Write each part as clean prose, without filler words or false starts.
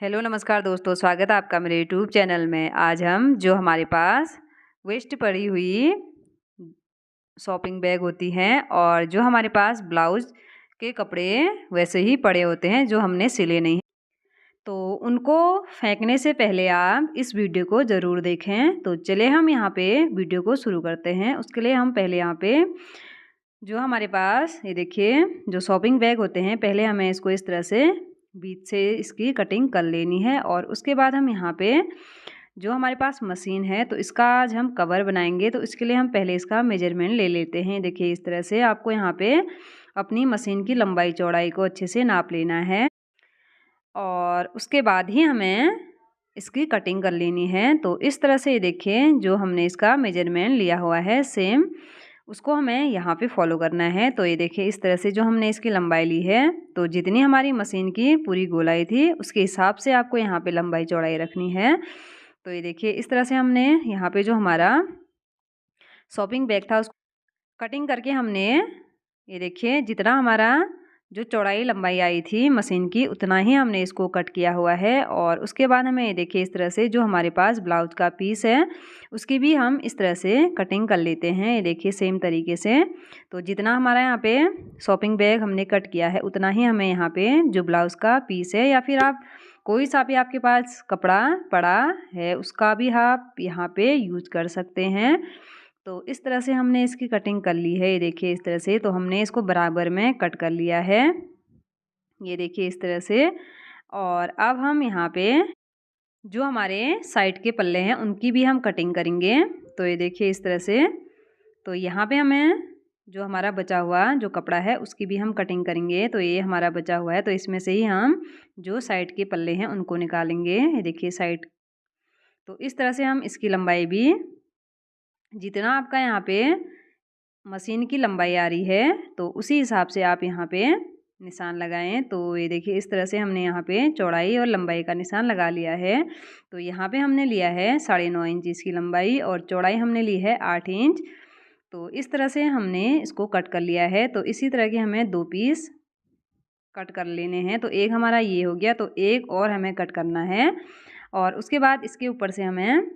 Hello नमस्कार दोस्तों, स्वागत है आपका मेरे यूट्यूब चैनल में। आज हम जो हमारे पास वेस्ट पड़ी हुई शॉपिंग बैग होती हैं और जो हमारे पास ब्लाउज के कपड़े वैसे ही पड़े होते हैं जो हमने सिले नहीं, तो उनको फेंकने से पहले आप इस वीडियो को ज़रूर देखें। तो चलिए हम यहाँ पे वीडियो को शुरू करते हैं। उसके लिए हम पहले यहाँ पे जो हमारे पास ये देखिए जो शॉपिंग बैग होते हैं, पहले हमें इसको इस तरह से बीच से इसकी कटिंग कर लेनी है और उसके बाद हम यहाँ पे जो हमारे पास मशीन है तो इसका आज हम कवर बनाएंगे। तो इसके लिए हम पहले इसका मेजरमेंट ले लेते हैं। देखिए इस तरह से आपको यहाँ पे अपनी मशीन की लंबाई चौड़ाई को अच्छे से नाप लेना है और उसके बाद ही हमें इसकी कटिंग कर लेनी है। तो इस तरह से ये देखिए जो हमने इसका मेजरमेंट लिया हुआ है सेम उसको हमें यहाँ पे फॉलो करना है। तो ये देखिए इस तरह से जो हमने इसकी लंबाई ली है, तो जितनी हमारी मशीन की पूरी गोलाई थी उसके हिसाब से आपको यहाँ पे लंबाई चौड़ाई रखनी है। तो ये देखिए इस तरह से हमने यहाँ पे जो हमारा शॉपिंग बैग था उसको कटिंग करके हमने ये देखिए जितना हमारा जो चौड़ाई लंबाई आई थी मशीन की उतना ही हमने इसको कट किया हुआ है। और उसके बाद हमें ये देखिए इस तरह से जो हमारे पास ब्लाउज का पीस है उसकी भी हम इस तरह से कटिंग कर लेते हैं। ये देखिए सेम तरीके से तो जितना हमारा यहाँ पे शॉपिंग बैग हमने कट किया है उतना ही हमें यहाँ पे जो ब्लाउज का पीस है या फिर आप कोई सा भी आपके पास कपड़ा पड़ा है उसका भी आप यहाँ पे यूज कर सकते हैं। तो इस तरह से हमने इसकी कटिंग कर ली है। ये देखिए इस तरह से तो हमने इसको बराबर में कट कर लिया है। ये देखिए इस तरह से। और अब हम यहाँ पे जो हमारे साइड के पल्ले हैं उनकी भी हम कटिंग करेंगे। तो ये देखिए इस तरह से तो यहाँ पे हमें जो हमारा बचा हुआ जो कपड़ा है उसकी भी हम कटिंग करेंगे। तो ये हमारा बचा हुआ है तो इसमें से ही हम जो साइड के पल्ले हैं उनको निकालेंगे। ये देखिए साइड, तो इस तरह से हम इसकी लंबाई भी जितना आपका यहाँ पे मशीन की लंबाई आ रही है तो उसी हिसाब से आप यहाँ पे निशान लगाएं। तो ये देखिए इस तरह से हमने यहाँ पे चौड़ाई और लंबाई का निशान लगा लिया है। तो यहाँ पे हमने लिया है 9.5 इंच इसकी लंबाई और चौड़ाई हमने ली है 8 इंच। तो इस तरह से हमने इसको कट कर लिया है। तो इसी तरह के हमें 2 पीस कट कर लेने हैं। तो एक हमारा ये हो गया, तो एक और हमें कट करना है और उसके बाद इसके ऊपर से हमें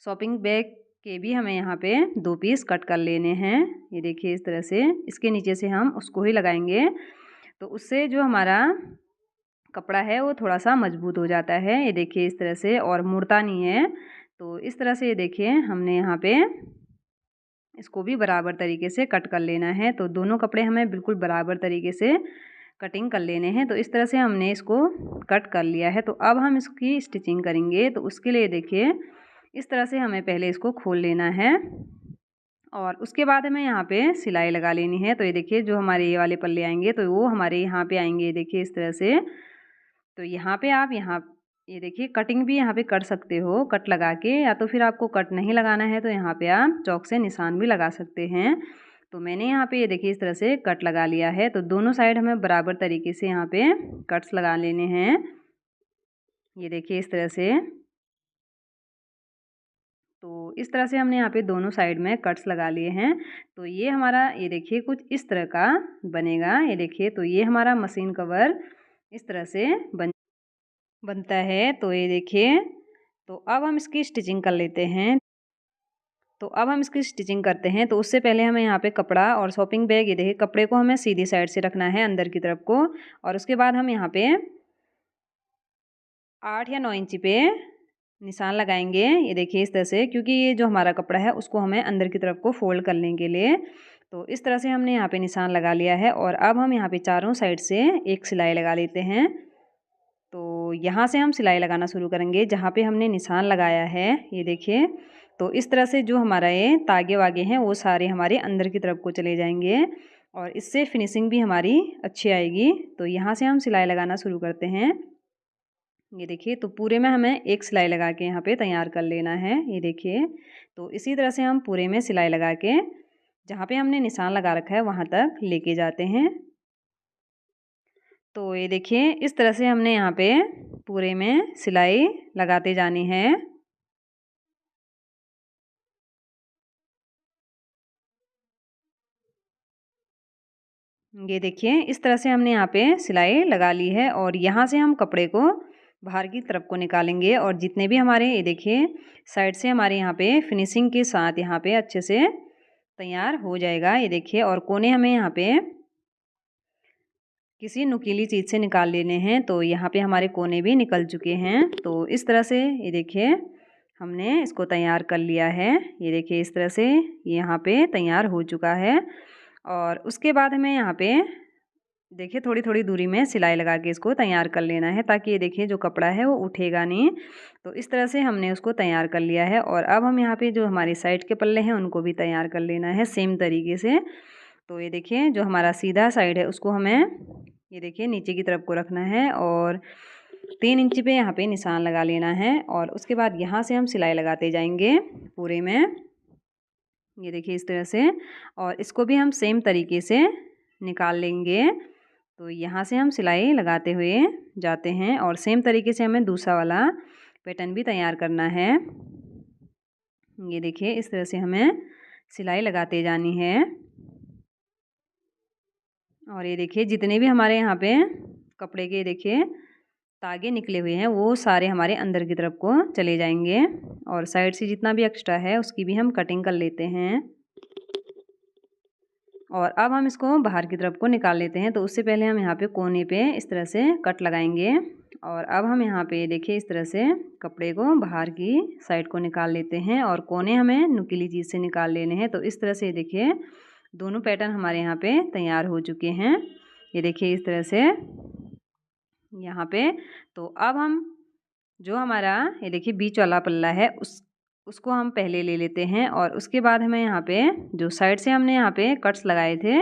शॉपिंग बैग के भी हमें यहाँ पे 2 पीस कट कर लेने हैं। ये देखिए इस तरह से इसके नीचे से हम उसको ही लगाएंगे तो उससे जो हमारा कपड़ा है वो थोड़ा सा मजबूत हो जाता है। ये देखिए इस तरह से और मुड़ता नहीं है। तो इस तरह से ये देखिए हमने यहाँ पे इसको भी बराबर तरीके से कट कर लेना है। तो दोनों कपड़े हमें बिल्कुल बराबर तरीके से कटिंग कर लेने हैं। तो इस तरह से हमने इसको कट कर लिया है। तो अब हम इसकी स्टिचिंग करेंगे। तो उसके लिए देखिए इस तरह से हमें पहले इसको खोल लेना है और उसके बाद हमें यहाँ पे सिलाई लगा लेनी है। तो ये देखिए जो हमारे ये वाले पल्ले आएंगे तो वो हमारे यहाँ पे आएंगे। ये देखिए इस तरह से। तो यहाँ पे आप यहाँ ये देखिए कटिंग भी यहाँ पे कर सकते हो कट लगा के, या तो फिर आपको कट नहीं लगाना है तो यहाँ पे आप चॉक से निशान भी लगा सकते हैं। तो मैंने यहाँ पे ये देखिए इस तरह से कट लगा लिया है। तो दोनों साइड हमें बराबर तरीके से यहाँ पे कट्स लगा लेने हैं। ये देखिए इस तरह से। तो इस तरह से हमने यहाँ पे दोनों साइड में कट्स लगा लिए हैं। तो ये हमारा ये देखिए कुछ इस तरह का बनेगा। ये देखिए तो ये हमारा मशीन कवर इस तरह से बनता है। तो ये देखिए तो अब हम इसकी स्टिचिंग कर लेते हैं। तो अब हम इसकी स्टिचिंग करते हैं। तो उससे पहले हमें यहाँ पे कपड़ा और शॉपिंग बैग ये देखिए कपड़े को हमें सीधी साइड से रखना है अंदर की तरफ को और उसके बाद हम यहाँ पे 8 या 9 इंची पे निशान लगाएंगे। ये देखिए इस तरह से, क्योंकि ये जो हमारा कपड़ा है उसको हमें अंदर की तरफ को फोल्ड करने के लिए। तो इस तरह से हमने यहाँ पे निशान लगा लिया है और अब हम यहाँ पे चारों साइड से एक सिलाई लगा लेते हैं। तो यहाँ से हम सिलाई लगाना शुरू करेंगे जहाँ पे हमने निशान लगाया है। ये देखिए तो इस तरह से जो हमारा ये तागे वागे हैं वो सारे हमारे अंदर की तरफ को चले जाएंगे और इससे फिनिशिंग भी हमारी अच्छी आएगी। तो यहाँ से हम सिलाई लगाना शुरू करते हैं। ये देखिए तो पूरे में हमें एक सिलाई लगा के यहाँ पे तैयार कर लेना है। ये देखिए तो इसी तरह से हम पूरे में सिलाई लगा के जहाँ पे हमने निशान लगा रखा है वहाँ तक लेके जाते हैं। तो ये देखिए इस तरह से हमने यहाँ पे पूरे में सिलाई लगाते जानी है। ये देखिए इस तरह से हमने यहाँ पे सिलाई लगा ली है और यहाँ से हम कपड़े को बाहर की तरफ को निकालेंगे और जितने भी हमारे ये देखिए साइड से हमारे यहाँ पे फिनिशिंग के साथ यहाँ पे अच्छे से तैयार हो जाएगा। ये देखिए और कोने हमें यहाँ पे किसी नुकीली चीज़ से निकाल लेने हैं। तो यहाँ पे हमारे कोने भी निकल चुके हैं। तो इस तरह से ये देखिए हमने इसको तैयार कर लिया है। ये देखिए इस तरह से यहाँ पे तैयार हो चुका है। और उसके बाद हमें यहाँ पे देखिए थोड़ी थोड़ी दूरी में सिलाई लगा के इसको तैयार कर लेना है, ताकि ये देखिए जो कपड़ा है वो उठेगा नहीं। तो इस तरह से हमने उसको तैयार कर लिया है। और अब हम यहाँ पे जो हमारी साइड के पल्ले हैं उनको भी तैयार कर लेना है सेम तरीके से। तो ये देखिए जो हमारा सीधा साइड है उसको हमें ये देखिए नीचे की तरफ को रखना है और 3 इंच पे यहाँ पे निशान लगा लेना है। और उसके बाद यहाँ से हम सिलाई लगाते जाएंगे पूरे में, ये देखिए इस तरह से। और इसको भी हम सेम तरीके से निकाल लेंगे। तो यहाँ से हम सिलाई लगाते हुए जाते हैं और सेम तरीके से हमें दूसरा वाला पैटर्न भी तैयार करना है। ये देखिए इस तरह से हमें सिलाई लगाते जानी है। और ये देखिए जितने भी हमारे यहाँ पे कपड़े के देखिए तागे निकले हुए हैं वो सारे हमारे अंदर की तरफ को चले जाएंगे। और साइड से जितना भी एक्स्ट्रा है उसकी भी हम कटिंग कर लेते हैं। और अब हम इसको बाहर की तरफ को निकाल लेते हैं। तो उससे पहले हम यहाँ पे कोने पे इस तरह से कट लगाएंगे। और अब हम यहाँ पे देखिए इस तरह से कपड़े को बाहर की साइड को निकाल लेते हैं और कोने हमें नुकीली चीज़ से निकाल लेने हैं। तो इस तरह से देखिए दोनों पैटर्न हमारे यहाँ पे तैयार हो चुके हैं। ये देखिए इस तरह से यहाँ पे। तो अब हम जो हमारा ये देखिए बीच वाला पल्ला है उसको हम पहले ले लेते हैं। और उसके बाद हमें यहाँ पे जो साइड से हमने यहाँ पे कट्स लगाए थे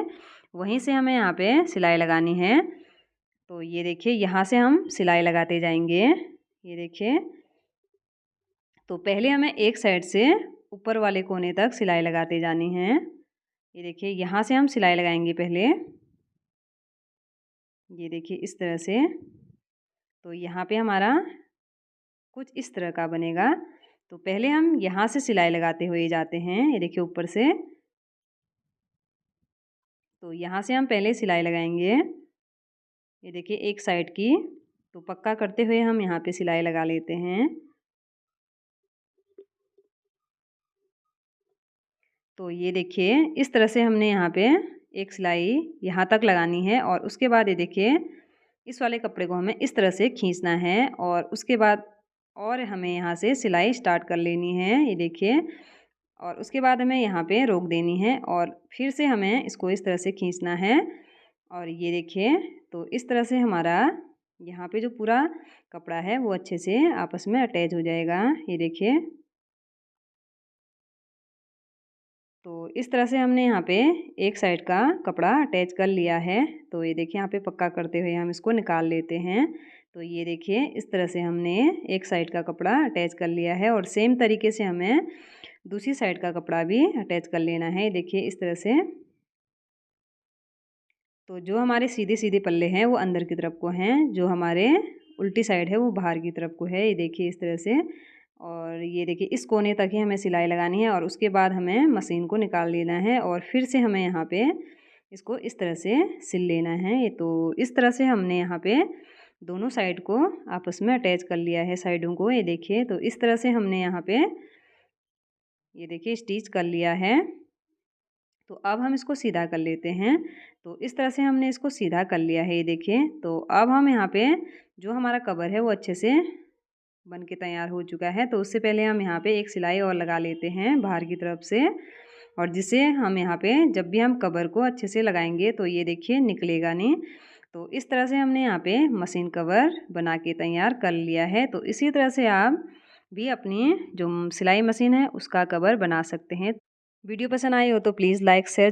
वहीं से हमें यहाँ पे सिलाई लगानी है। तो ये देखिए यहाँ से हम सिलाई लगाते जाएंगे। ये देखिए तो पहले हमें एक साइड से ऊपर वाले कोने तक सिलाई लगाते जानी है। ये देखिए यहाँ से हम सिलाई लगाएंगे पहले, ये देखिए इस तरह से। तो यहाँ पे हमारा कुछ इस तरह का बनेगा। तो पहले हम यहाँ से सिलाई लगाते हुए जाते हैं, ये देखिए ऊपर से। तो यहाँ से हम पहले सिलाई लगाएंगे, ये देखिए एक साइड की। तो पक्का करते हुए हम यहाँ पे सिलाई लगा लेते हैं। तो ये देखिए इस तरह से हमने यहाँ पे एक सिलाई यहाँ तक लगानी है। और उसके बाद ये देखिए इस वाले कपड़े को हमें इस तरह से खींचना है। और उसके बाद और हमें यहाँ से सिलाई स्टार्ट कर लेनी है, ये देखिए। और उसके बाद हमें यहाँ पे रोक देनी है और फिर से हमें इसको इस तरह से खींचना है। और ये देखिए तो इस तरह से हमारा यहाँ पे जो पूरा कपड़ा है वो अच्छे से आपस में अटैच हो जाएगा, ये देखिए। तो इस तरह से हमने यहाँ पे एक साइड का कपड़ा अटैच कर लिया है। तो ये देखिए यहाँ पे पक्का करते हुए हम इसको निकाल लेते हैं। तो ये देखिए इस तरह से हमने एक साइड का कपड़ा अटैच कर लिया है और सेम तरीके से हमें दूसरी साइड का कपड़ा भी अटैच कर लेना है, देखिए इस तरह से। तो जो हमारे सीधे सीधे पल्ले हैं वो अंदर की तरफ को हैं, जो हमारे उल्टी साइड है वो बाहर की तरफ को है, ये देखिए इस तरह से। और ये देखिए इस कोने तक ही हमें सिलाई लगानी है और उसके बाद हमें मशीन को निकाल लेना है और फिर से हमें यहाँ पे इसको इस तरह से सिल लेना है। ये तो इस तरह से हमने यहाँ पे दोनों साइड को आपस में अटैच कर लिया है, साइडों को, ये देखिए। तो इस तरह से हमने यहाँ पे ये देखिए स्टिच कर लिया है। तो अब हम इसको सीधा कर लेते हैं। तो इस तरह से हमने इसको सीधा कर लिया है, ये देखिए। तो अब हम यहाँ पे जो हमारा कवर है वो अच्छे से बन के तैयार हो चुका है। तो उससे पहले हम यहाँ पे एक सिलाई और लगा लेते हैं बाहर की तरफ से, और जिससे हम यहाँ पे जब भी हम कवर को अच्छे से लगाएंगे तो ये देखिए निकलेगा नहीं। तो इस तरह से हमने यहाँ पे मशीन कवर बना के तैयार कर लिया है। तो इसी तरह से आप भी अपनी जो सिलाई मशीन है उसका कवर बना सकते हैं। वीडियो पसंद आई हो तो प्लीज़ लाइक शेयर